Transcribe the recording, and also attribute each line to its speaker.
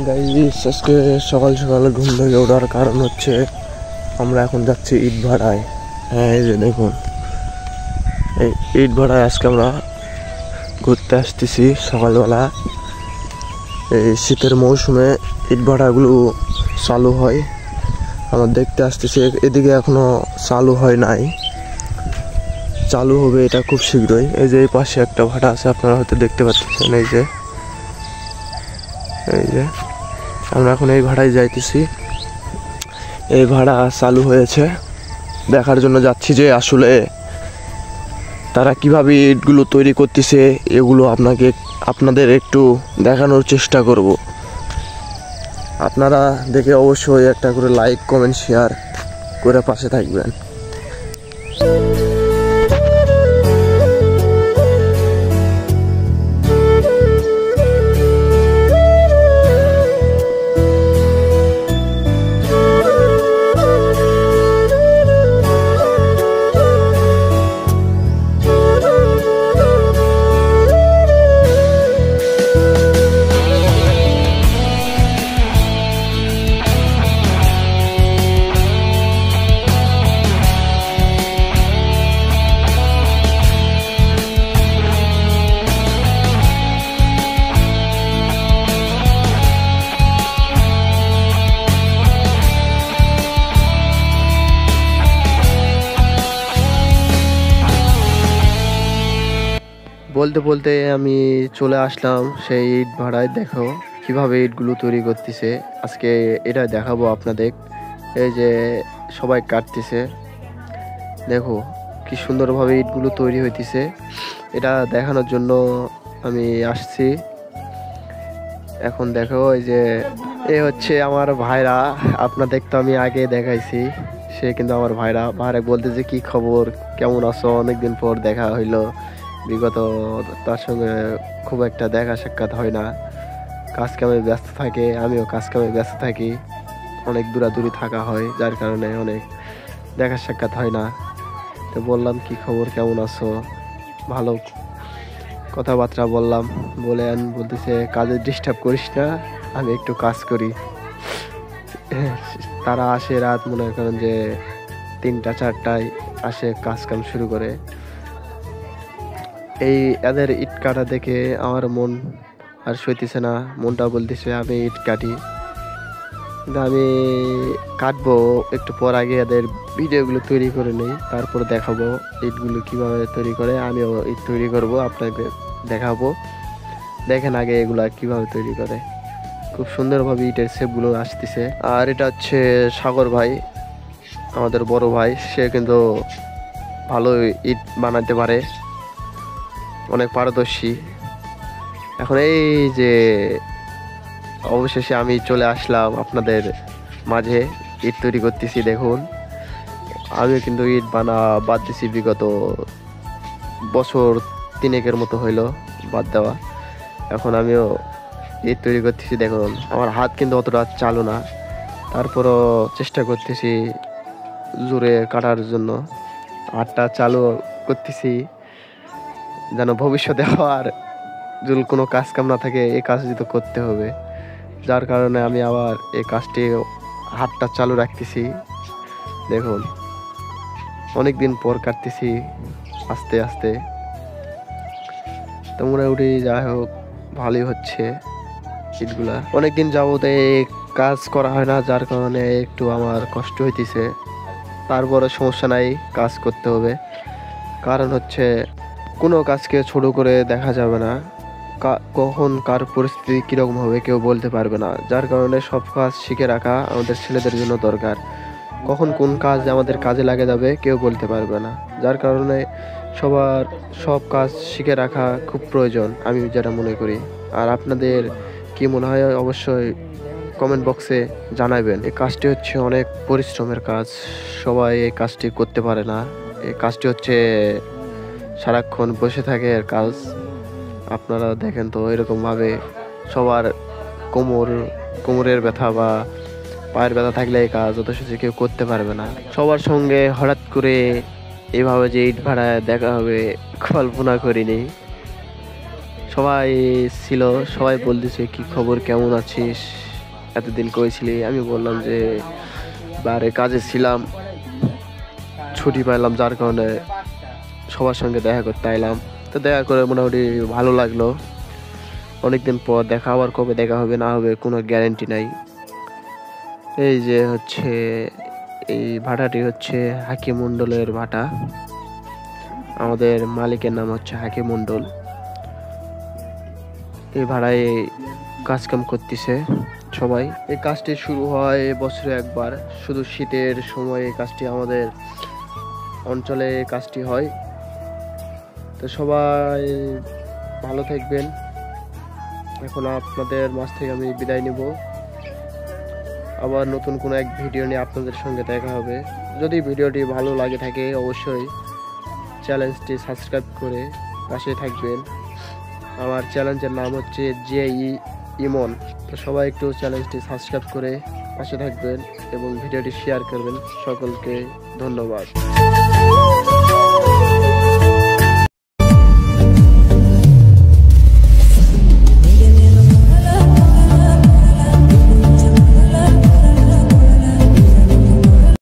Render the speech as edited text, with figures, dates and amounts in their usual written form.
Speaker 1: Guys আজকে সকাল সকাল ঘুম থেকে ওঠার কারণ হচ্ছে আমরা এখন যাচ্ছি ইট ভাড়ায়। হ্যাঁ এই যে দেখুন, এই ইট ভাড়ায় আজকে আমরা ঘুরতে আসতেছি সকালবেলা। এই শীতের মৌসুমে ইট ভাড়াগুলো চালু হয়, আমরা দেখতে আসতেছি। এদিকে এখনো চালু হয় নাই, চালু হবে এটা খুব শীঘ্রই। এই যে এই পাশে একটা ভাড়া আছে, আপনারা হয়তো দেখতে পাচ্ছেন। এই যে আমরা এখন এই ভাড়ায় যাইতেছি। এই ভাড়া চালু হয়েছে, দেখার জন্য যাচ্ছি যে আসলে তারা কিভাবে ইটগুলো তৈরি করতেছে, এগুলো আপনাদের একটু দেখানোর চেষ্টা করব। আপনারা দেখে অবশ্যই একটা করে লাইক কমেন্ট শেয়ার করে পাশে থাকবেন। বলতে বলতে আমি চলে আসলাম সেই ইট ভাড়ায়। দেখো কিভাবে ইটগুলো তৈরি করতেছে, আজকে এটা দেখাবো আপনাদের। এই যে সবাই কাটতেছে, দেখো কি সুন্দরভাবে ইটগুলো তৈরি হইতেছে, এটা দেখানোর জন্য আমি আসছি। এখন দেখো এই যে এ হচ্ছে আমার ভাইরা, আপনাদের তো আমি আগে দেখাইছি, সে কিন্তু আমার ভাইরা বলতেছে কি খবর, কেমন আছো, অনেকদিন পর দেখা হইলো। বিগত তার সঙ্গে খুব একটা দেখা সাক্ষাৎ হয় না, কাজ কামে ব্যস্ত থাকে, আমিও কাজ কামে ব্যস্ত থাকি, অনেক দূরাদূরি থাকা হয়, যার কারণে অনেক দেখা সাক্ষাৎ হয় না। তো বললাম কি খবর, কেমন আছো, ভালো কথাবার্তা বললাম। বলতেছে কাজে ডিস্টার্ব করিস না, আমি একটু কাজ করি। তারা আসে রাত, মনে করেন যে 3টা 4টায় আসে, কাজ কাম শুরু করে। এই এদের ইট কাটা দেখে আমার মন আর সইতেছে না, মনটা বলতেছে আমি ইট কাটি। কিন্তু আমি কাটবো একটু পর, আগে এদের ভিডিওগুলো তৈরি করে নিই, তারপর দেখাবো ইটগুলো কিভাবে তৈরি করে। আমিও ইট তৈরি করব, আপনাকে দেখাবো। দেখেন আগে এগুলা কিভাবে তৈরি করে, খুব সুন্দরভাবে ইটের শেপগুলো আসতেছে। আর এটা হচ্ছে সাগর ভাই, আমাদের বড় ভাই, সে কিন্তু ভালো ইট বানাতে পারে, অনেক পারদর্শী। এখন এই যে অবশেষে আমি চলে আসলাম আপনাদের মাঝে, ইট তৈরি করতেছি। দেখুন আমিও কিন্তু ইট বাদ দিছি, বিগত বছর 3 মতো হইলো বাদ দেওয়া। এখন আমিও ইট তৈরি করতেছি। দেখুন আমার হাত কিন্তু অতটা চালু না, তারপরও চেষ্টা করতেছি জোরে কাটার জন্য, হাতটা চালু করতেছি যেন ভবিষ্যতে আর যদি কোনো কাজ কাম না থাকে, এই কাজ যদি করতে হবে, যার কারণে আমি আবার এই কাজটি হাতটা চালু রাখতেছি। দেখুন অনেকদিন পর কাটতেছি আস্তে আস্তে, তো মোটামুটি যাই হোক ভালোই হচ্ছে। ইটগুলা অনেকদিন যাবত এই কাজ করা হয় না, যার কারণে একটু আমার কষ্ট হইতেছে। তারপরে সমস্যা নাই, কাজ করতে হবে। কারণ হচ্ছে কোনো কাজকে ছোট করে দেখা যাবে না, কখন কার পরিস্থিতি কীরকম হবে কেউ বলতে পারবে না, যার কারণে সব কাজ শিখে রাখা আমাদের ছেলেদের জন্য দরকার। কখন কোন কাজ আমাদের কাজে লাগে যাবে কেউ বলতে পারবে না, যার কারণে সবার সব কাজ শিখে রাখা খুব প্রয়োজন, আমি যেটা মনে করি। আর আপনাদের কি মনে হয় অবশ্যই কমেন্ট বক্সে জানাবেন। এই কাজটি হচ্ছে অনেক পরিশ্রমের কাজ, সবাই এই কাজটি করতে পারে না। এই কাজটি হচ্ছে সারাক্ষণ বসে থাকে এর কাজ। আপনারা দেখেন তো এরকমভাবে সবার কোমরের ব্যথা বা পায়ের ব্যথা থাকলে এই কাজ অত সহজে কেউ করতে পারবে না। সবার সঙ্গে হঠাৎ করে এভাবে যে ইট ভাড়ায় দেখা হবে কল্পনা করিনি। সবাই ছিল, সবাই বলতেছে কি খবর, কেমন আছিস, এতদিন কইছিলি। আমি বললাম যে বাইরে কাজে ছিলাম, ছুটি পাইলাম, যার কারণে সবার সঙ্গে দেখা করতে আইলাম। তো দেখা করে মোটামুটি ভালো লাগলো। অনেকদিন পর দেখা, আবার কবে দেখা হবে না হবে কোনো গ্যারেন্টি নাই। এই যে হচ্ছে এই ভাটাটি হচ্ছে হাকিম মণ্ডলের ভাটা। আমাদের মালিকের নাম হচ্ছে হাকিম মণ্ডল। এই ভাড়ায় কাজকাম করতেছে সবাই। এই কাজটি শুরু হয় বছরে একবার, শুধু শীতের সময় এই কাজটি আমাদের অঞ্চলে কাজটি হয়। তো সবাই ভালো থাকবেন। এখন আপনাদের মাঝ থেকে আমি বিদায় নিব। আবার নতুন কোনো এক ভিডিও নিয়ে আপনাদের সঙ্গে দেখা হবে। যদি ভিডিওটি ভালো লাগে থাকে অবশ্যই চ্যানেলটি সাবস্ক্রাইব করে পাশে থাকবেন। আমার চ্যানেলের নাম হচ্ছে ইমন। তো সবাই একটু চ্যানেলটি সাবস্ক্রাইব করে পাশে থাকবেন এবং ভিডিওটি শেয়ার করবেন। সকলকে ধন্যবাদ।